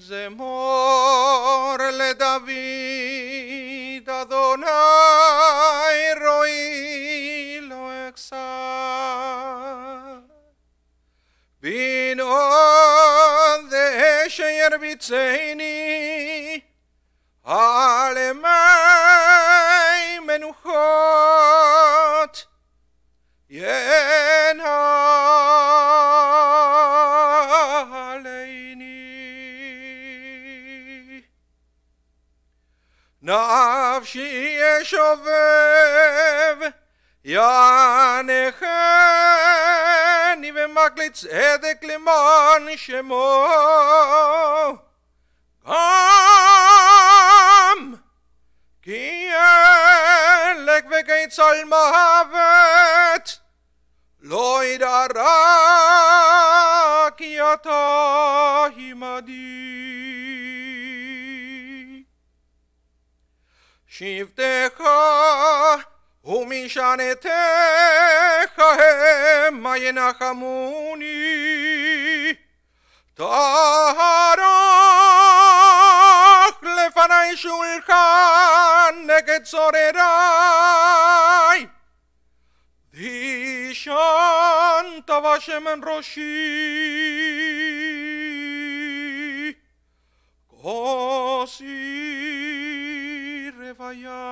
Zemor LeDavid Adonai Roi Lo Exar Bino Desher Bitzeini Alemai Menuchot Yen Aleini Nafshi Yeshovev Yanecheni V'makli tzedek Lemon Shemo Gam Ki Elek V'keitzal Mahavet Lo Idara Ki Ata Himadi Shivtecha Umishanetecha Hema Yenachamuni Taharach Lefanai Shulchan Neged Zorerai Dishan Tavashem en Roshi Kosi Revaya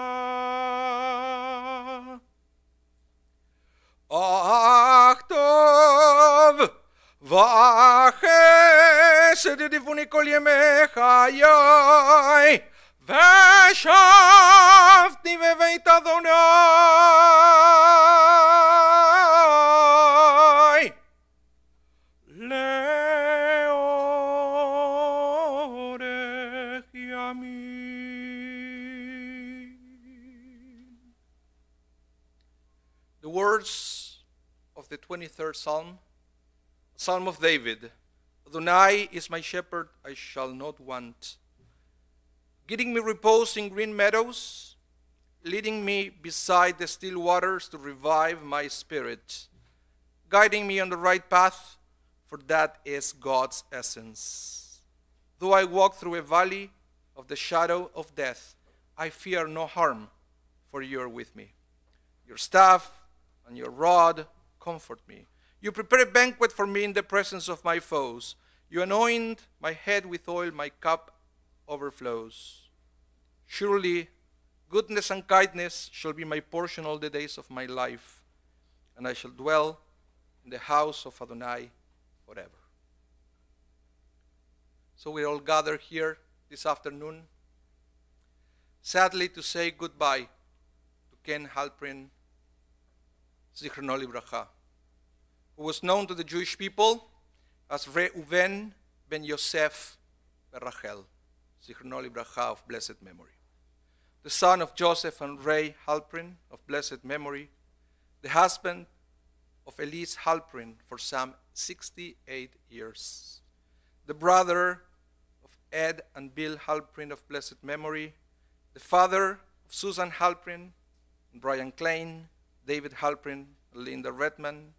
Achtov Vachesed Divuni Kol Yemei Chayai Veshavti Bebeit Adonai Leorech Yamin. The words of the 23rd Psalm, Psalm of David. Adonai is my shepherd, I shall not want. Giving me repose in green meadows, leading me beside the still waters to revive my spirit, guiding me on the right path, for that is God's essence. Though I walk through a valley of the shadow of death, I fear no harm, for you are with me. Your staff and your rod comfort me. You prepare a banquet for me in the presence of my foes. You anoint my head with oil, my cup overflows. Surely, goodness and kindness shall be my portion all the days of my life, and I shall dwell in the house of Adonai forever. So we all gather here this afternoon, sadly to say goodbye to Ken Halprin Z, who was known to the Jewish people as Reuven ben Yosef ben Rachel, Zichrono Libracha, of blessed memory. The son of Joseph and Ray Halprin, of blessed memory. The husband of Elise Halprin for some 68 years. The brother of Ed and Bill Halprin, of blessed memory. The father of Susan Halprin, Brian Klein, David Halprin, Linda Redman,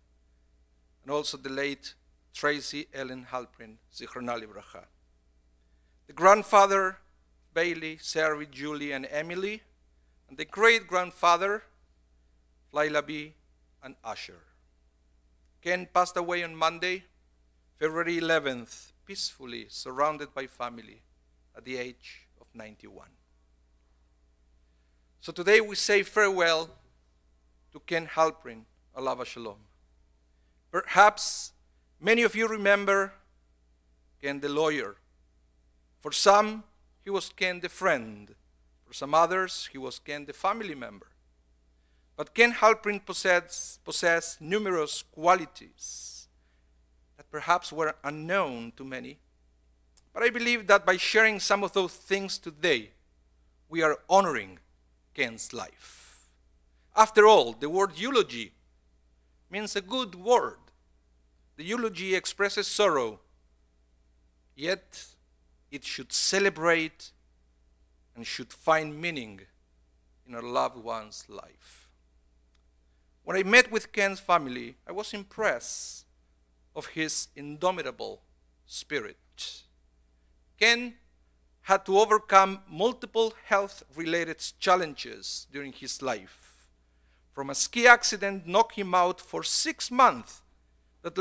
and also the late Tracy Ellen Halprin, Zichrono Libracha. The grandfather, Bailey, Sarah, Julie, and Emily, and the great-grandfather, Laila B. and Asher. Ken passed away on Monday, February 11th, peacefully surrounded by family at the age of 91. So today we say farewell to Ken Halprin, Alav Shalom. Perhaps many of you remember Ken the lawyer. For some, he was Ken the friend. For some others, he was Ken the family member. But Ken Halprin possessed numerous qualities that perhaps were unknown to many. But I believe that by sharing some of those things today, we are honoring Ken's life. After all, the word eulogy means a good word. The eulogy expresses sorrow, yet it should celebrate and should find meaning in our loved one's life. When I met with Ken's family, I was impressed of his indomitable spirit. Ken had to overcome multiple health-related challenges during his life. From a ski accident knocked him out for 6 months that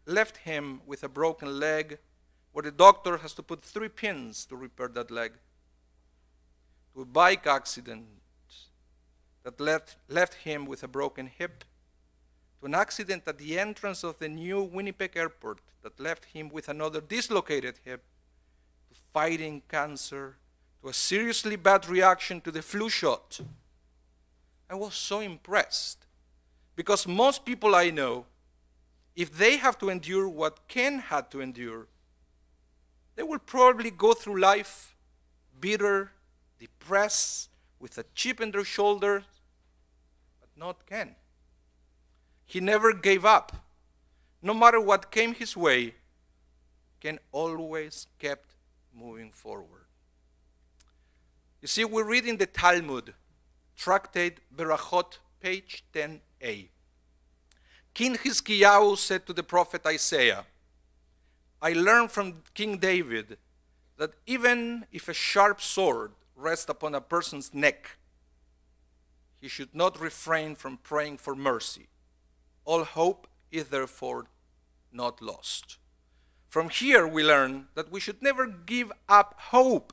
left him with a broken leg, where the doctor has to put 3 pins to repair that leg, to a bike accident that left him with a broken hip, to an accident at the entrance of the new Winnipeg airport that left him with another dislocated hip, to fighting cancer, to a seriously bad reaction to the flu shot. I was so impressed, because most people I know, if they have to endure what Ken had to endure, they will probably go through life bitter, depressed, with a chip in their shoulder, but not Ken. He never gave up. No matter what came his way, Ken always kept moving forward. You see, we read in the Talmud, Tractate Berachot, page 10a. King Hizkiyahu said to the prophet Isaiah, I learned from King David that even if a sharp sword rests upon a person's neck, he should not refrain from praying for mercy. All hope is therefore not lost. From here we learn that we should never give up hope,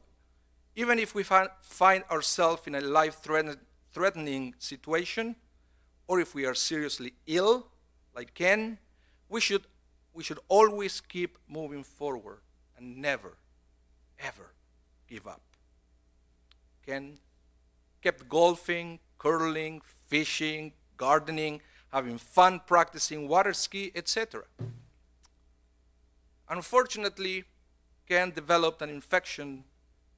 even if we find ourselves in a life-threatening situation, or if we are seriously ill, like Ken. We should always keep moving forward and never, ever give up. Ken kept golfing, curling, fishing, gardening, having fun practicing water ski, etc. Unfortunately, Ken developed an infection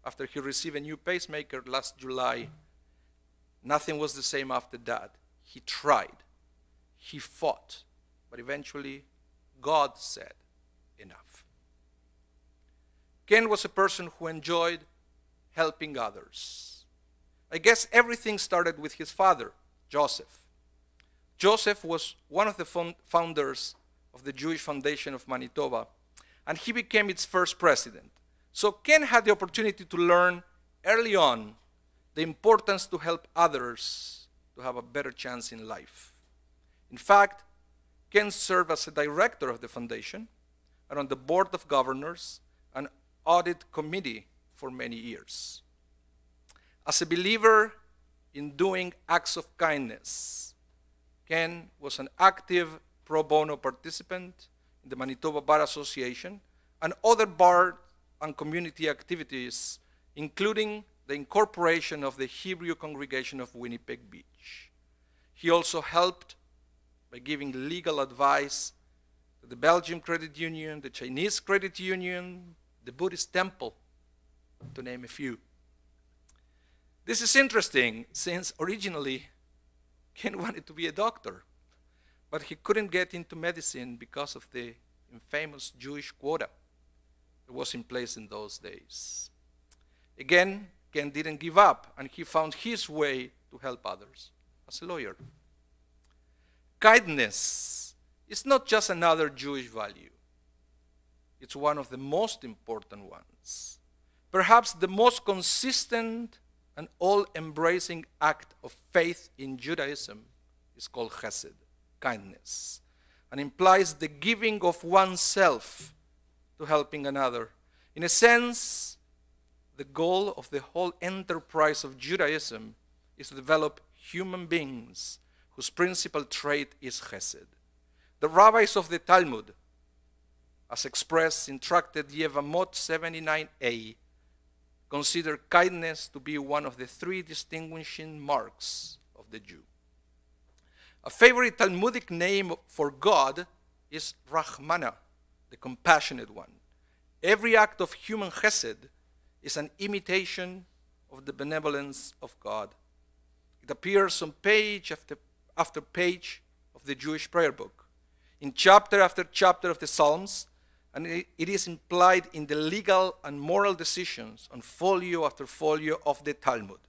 after he received a new pacemaker last July. Nothing was the same after that. He tried, he fought, but eventually God said, enough. Ken was a person who enjoyed helping others. I guess everything started with his father, Joseph. Joseph was one of the founders of the Jewish Foundation of Manitoba, and he became its first president. So Ken had the opportunity to learn early on the importance to help others to have a better chance in life. In fact, Ken served as a director of the foundation and on the board of governors and audit committee for many years. As a believer in doing acts of kindness, Ken was an active pro bono participant in the Manitoba Bar Association and other bar and community activities, including the incorporation of the Hebrew congregation of Winnipeg Beach. He also helped by giving legal advice to the Belgian Credit Union, the Chinese Credit Union, the Buddhist Temple, to name a few. This is interesting since originally Ken wanted to be a doctor, but he couldn't get into medicine because of the infamous Jewish quota that was in place in those days. Again, Ken didn't give up, and he found his way to help others as a lawyer. Kindness is not just another Jewish value. It's one of the most important ones. Perhaps the most consistent and all-embracing act of faith in Judaism is called chesed, kindness, and implies the giving of oneself to helping another. In a sense, the goal of the whole enterprise of Judaism is to develop human beings whose principal trait is chesed. The rabbis of the Talmud, as expressed in Tractate Yevamot 79a, consider kindness to be one of the 3 distinguishing marks of the Jew. A favorite Talmudic name for God is Rahmana, the compassionate one. Every act of human chesed is an imitation of the benevolence of God. It appears on page after page of the Jewish prayer book, in chapter after chapter of the Psalms, and it is implied in the legal and moral decisions on folio after folio of the Talmud.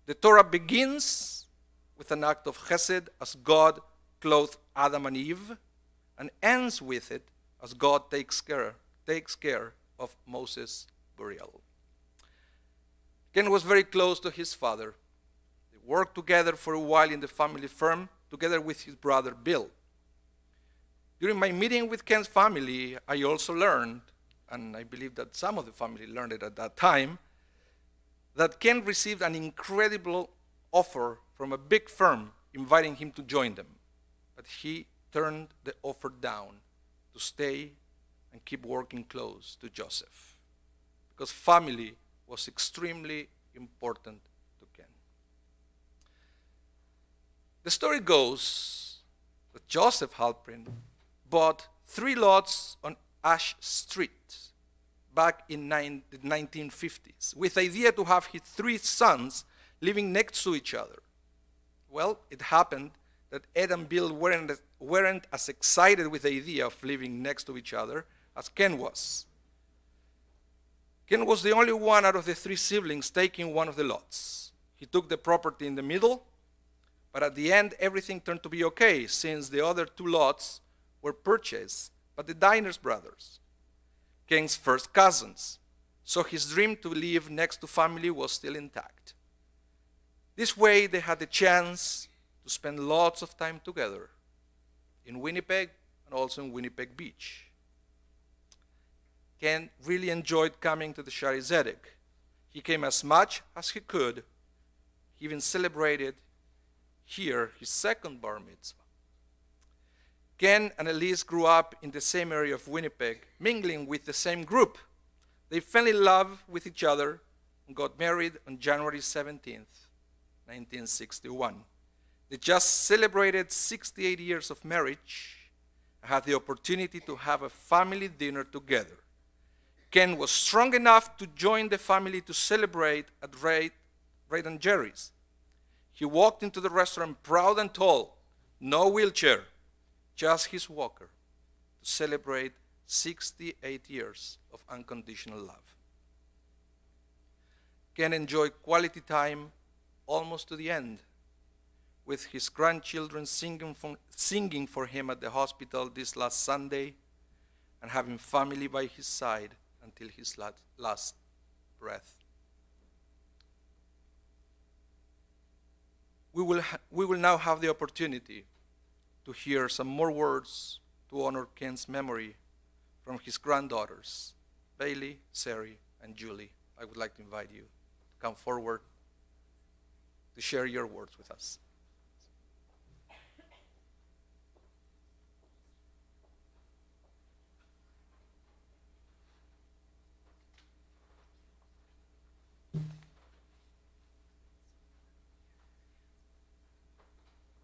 The Torah begins with an act of chesed as God clothed Adam and Eve, and ends with it as God takes care of Moses burial. Ken was very close to his father. They worked together for a while in the family firm, together with his brother Bill. During my meeting with Ken's family, I also learned, and I believe that some of the family learned it at that time, that Ken received an incredible offer from a big firm inviting him to join them. But he turned the offer down to stay and keep working close to Joseph, because family was extremely important to Ken. The story goes that Joseph Halprin bought 3 lots on Ash Street back in the 1950s with the idea to have his 3 sons living next to each other. Well, it happened that Ed and Bill weren't as excited with the idea of living next to each other as Ken was. Ken was the only one out of the 3 siblings taking one of the lots. He took the property in the middle, but at the end everything turned to be okay since the other 2 lots were purchased by the Diners brothers, Ken's first cousins, so his dream to live next to family was still intact. This way they had the chance to spend lots of time together in Winnipeg and also in Winnipeg Beach. Ken really enjoyed coming to the Shari Zedek. He came as much as he could. He even celebrated here his second bar mitzvah. Ken and Elise grew up in the same area of Winnipeg, mingling with the same group. They fell in love with each other and got married on January 17th, 1961. They just celebrated 68 years of marriage and had the opportunity to have a family dinner together. Ken was strong enough to join the family to celebrate at Ray and Jerry's. He walked into the restaurant proud and tall, no wheelchair, just his walker, to celebrate 68 years of unconditional love. Ken enjoyed quality time almost to the end, with his grandchildren singing for him at the hospital this last Sunday, and having family by his side until his last breath. We will now have the opportunity to hear some more words to honor Ken's memory from his granddaughters, Bailey, Sari, and Julie. I would like to invite you to come forward to share your words with us.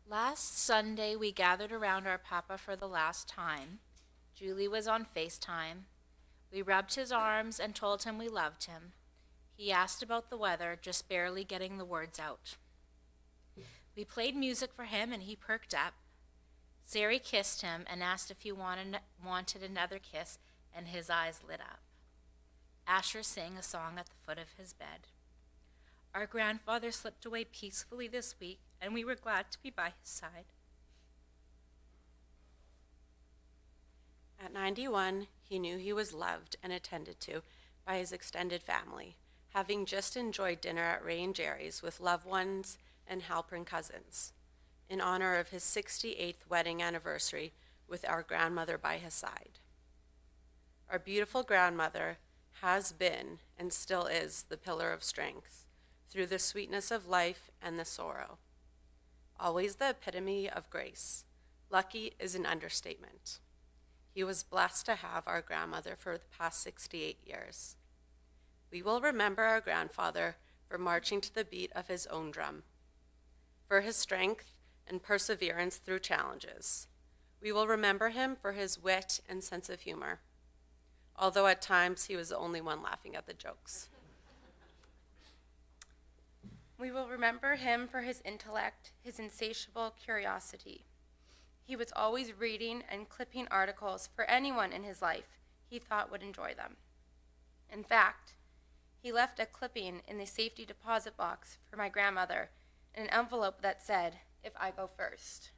Last Sunday, we gathered around our papa for the last time. Julie was on FaceTime. We rubbed his arms and told him we loved him. He asked about the weather, just barely getting the words out. We played music for him and he perked up. Sari kissed him and asked if he wanted another kiss, and his eyes lit up. Asher sang a song at the foot of his bed. Our grandfather slipped away peacefully this week, and we were glad to be by his side. At 91, he knew he was loved and attended to by his extended family, having just enjoyed dinner at Ray and Jerry's with loved ones and Halprin cousins, in honor of his 68th wedding anniversary with our grandmother by his side. Our beautiful grandmother has been and still is the pillar of strength through the sweetness of life and the sorrow. Always the epitome of grace. Lucky is an understatement. He was blessed to have our grandmother for the past 68 years. We will remember our grandfather for marching to the beat of his own drum, for his strength and perseverance through challenges. We will remember him for his wit and sense of humor, although at times he was the only one laughing at the jokes. We will remember him for his intellect, his insatiable curiosity. He was always reading and clipping articles for anyone in his life he thought would enjoy them. In fact, he left a clipping in the safety deposit box for my grandmother in an envelope that said, "If I go first."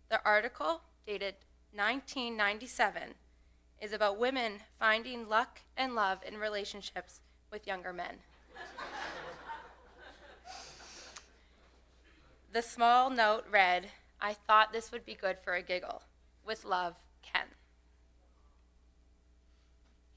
The article, dated 1997, is about women finding luck and love in relationships with younger men. The small note read, "I thought this would be good for a giggle. With love, Ken."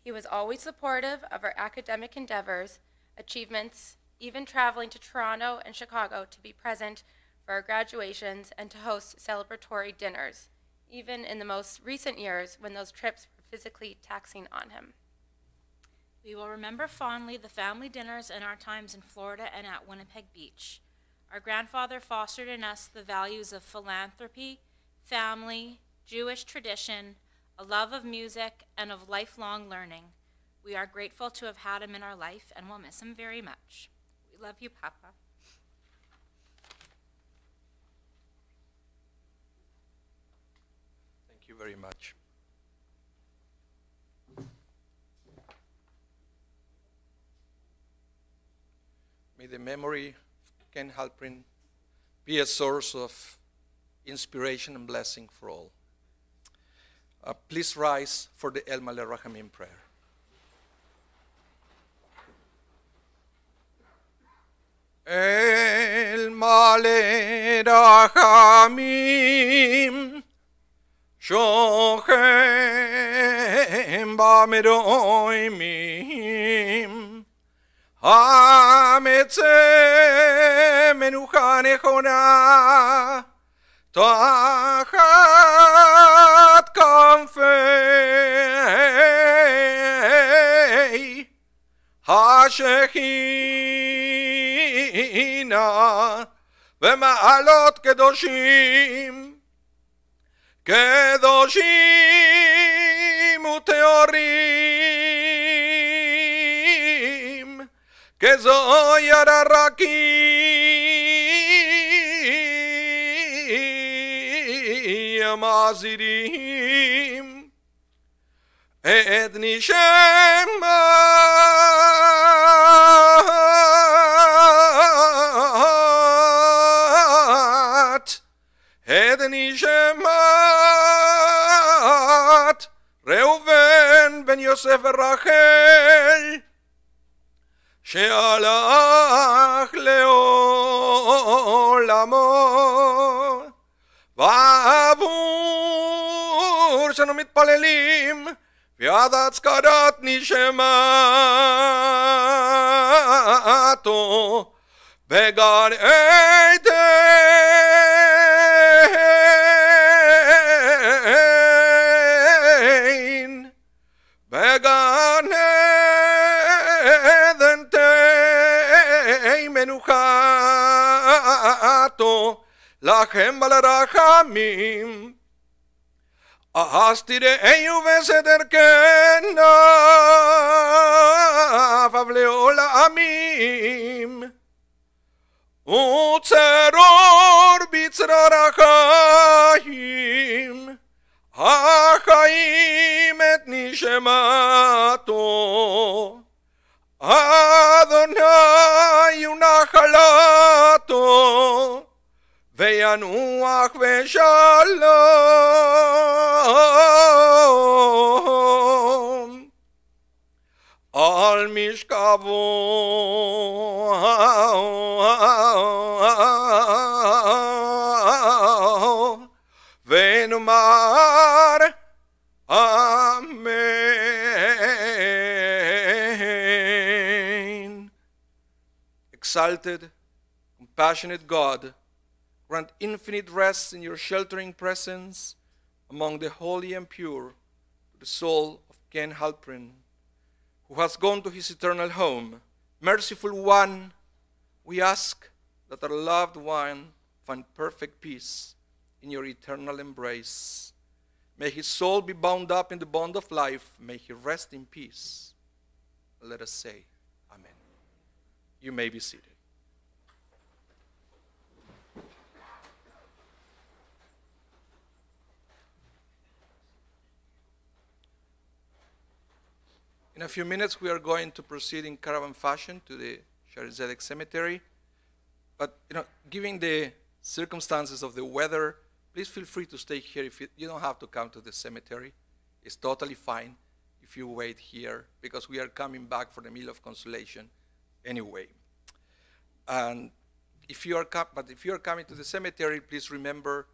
He was always supportive of our academic endeavors, achievements, even traveling to Toronto and Chicago to be present for our graduations and to host celebratory dinners, even in the most recent years when those trips were physically taxing on him. We will remember fondly the family dinners and our times in Florida and at Winnipeg Beach. Our grandfather fostered in us the values of philanthropy, family, Jewish tradition, a love of music, and of lifelong learning. We are grateful to have had him in our life and will miss him very much. We love you, Papa. Thank you very much. May the memory of Ken Halprin be a source of inspiration and blessing for all. Please rise for the El Maleh Rachamim prayer. El Maleh Rachamim Shochem Bameroimim Hametze Menucha Nechona Tachat Kanfei Hashechina V'ma'alot Kedoshim Kedoshim Uteorim Kezoyar Arakim Mazirim Et Nishemat Et Nishemat Reuven ben Yosef Rachel שהלך לעולמו ועבור שאנו מתפללים ועד הצקרת נשמתו בגן עדן בגן עדן תהי מנוחתו לכם בלרחמים אז תראיו בסדר כנפיו לעולמים וצרור בצרור החיים החיים את נשמתו אדוני ונחלתו וינוח בשלום על משכבו ונאמר Amen. Exalted, compassionate God, grant infinite rest in your sheltering presence among the holy and pure to the soul of Ken Halprin, who has gone to his eternal home. Merciful One, we ask that our loved one find perfect peace in your eternal embrace. May his soul be bound up in the bond of life. May he rest in peace. Let us say, Amen. You may be seated. In a few minutes, we are going to proceed in caravan fashion to the Shaare Zedek Cemetery. But, given the circumstances of the weather, please feel free to stay here. You don't have to come to the cemetery. It's totally fine if you wait here because we are coming back for the meal of consolation anyway. And if you are coming to the cemetery, please remember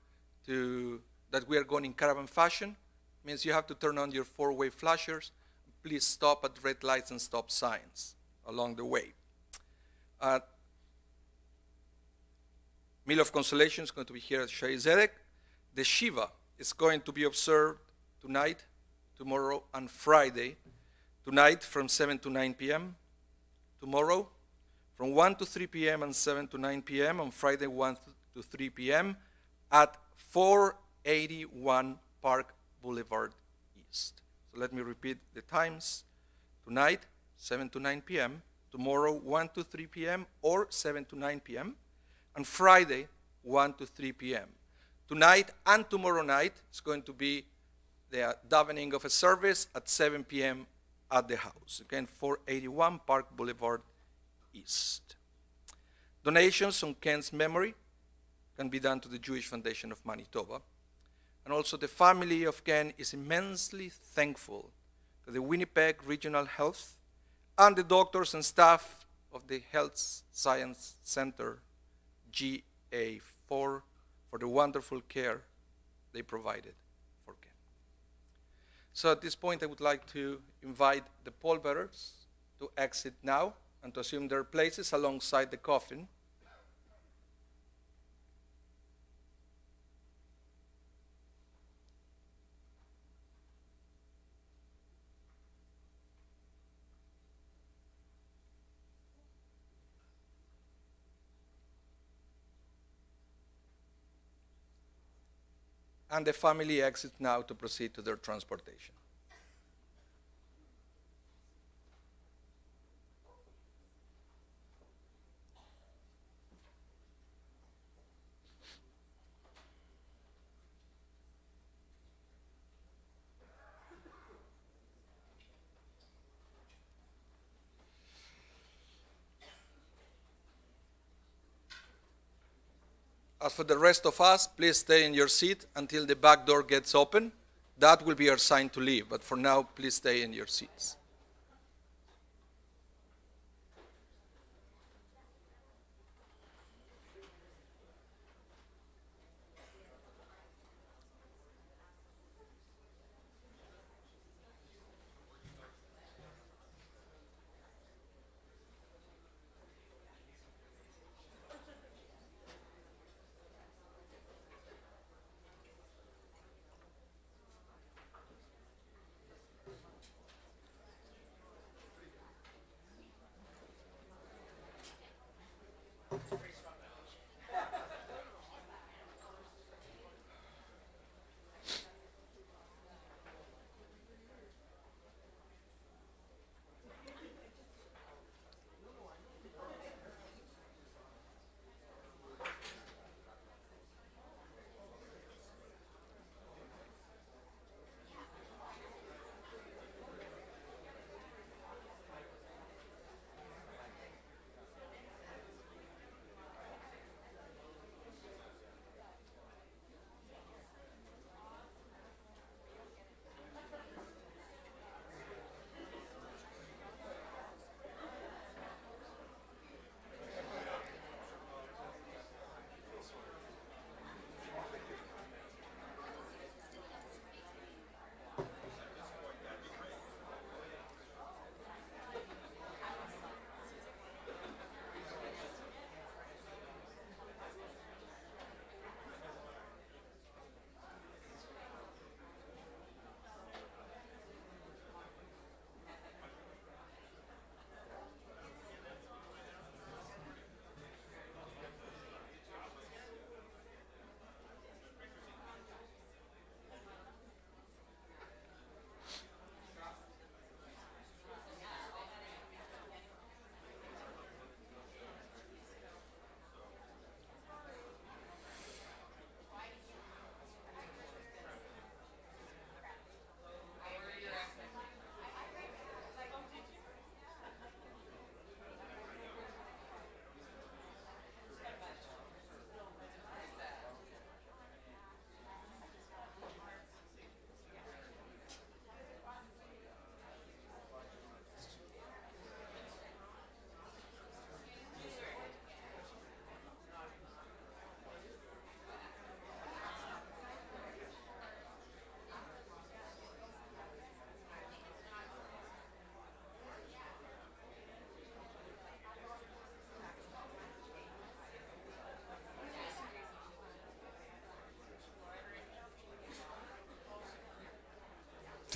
that we are going in caravan fashion. It means you have to turn on your four-way flashers. Please stop at red lights and stop signs along the way. Meal of Consolation is going to be here at Shai Zedek. The Shiva is going to be observed tonight, tomorrow, and Friday. Tonight from 7 to 9 p.m. Tomorrow from 1 to 3 p.m. and 7 to 9 p.m. On Friday 1 to 3 p.m. at 481 Park Boulevard East. So let me repeat the times. Tonight, 7 to 9 p.m. Tomorrow, 1 to 3 p.m. or 7 to 9 p.m. And Friday, 1 to 3 p.m. Tonight and tomorrow night is going to be the davening of a service at 7 p.m. at the house. Again, 481 Park Boulevard East. Donations on Ken's memory can be done to the Jewish Foundation of Manitoba. And also the family of Ken is immensely thankful to the Winnipeg Regional Health and the doctors and staff of the Health Science Center, GA4, for the wonderful care they provided for Ken. So at this point, I would like to invite the pallbearers to exit now and to assume their places alongside the coffin. And the family exits now to proceed to their transportation. As for the rest of us, please stay in your seat until the back door gets open. That will be our sign to leave, but for now, please stay in your seats.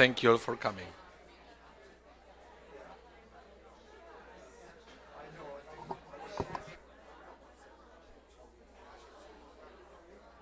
Thank you all for coming.